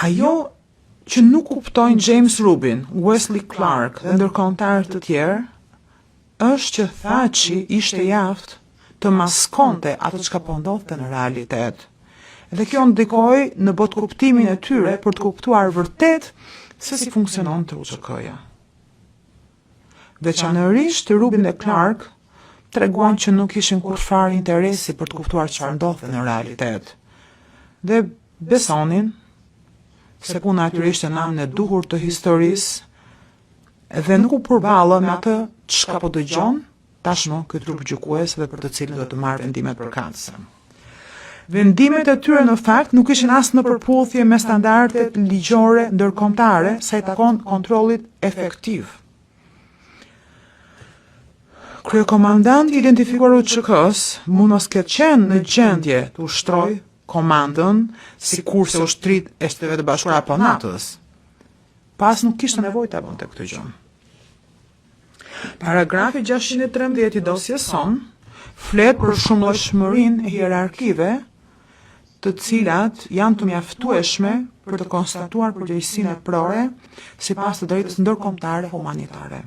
Ajo që nuk kuptojnë James Rubin, Wesley Clark dhe ndërkombëtarët të tjerë, është që Thatchi ishte i aftë të maskonte atë çka po ndodhte në realitet. Dhe kjo ndikoi në botkuptimin e tyre për të kuptuar vërtet se si funksionon TUÇK-ja. Veçanërisht Rubin dhe Clark treguan që nuk kishin kurrë interesi për të kuptuar çfarë ndodhte në realitet. Dhe besonin se puna e tyre ishte në anën e duhur të historisë dhe nuk u përballën me atë çka po dëgjon tashmë ky trup gjykues dhe për të cilin do të marrë vendimet përkatëse. Vendimet e tyre në fakt nuk ishin as në përputhje me standardet ligjore ndërkombëtare sa i takon kontrollit efektiv. Kryekomandanti identifikuar i TUÇK-s mund mos ketë qenë në gjendje të ushtrojë komandën si kurse ushtrit e Shtetet e Bashkuara apo NATO-s. Pas nuk kishte nevojë ta bënte këtë gjë. Paragrafi 613 i dosjes son flet për shumëllojshmërinë e hierarkive, të cilat janë të mjaftueshme për të konstatuar përgjegjësinë e prore sipas të drejtës ndërkombëtare humanitare.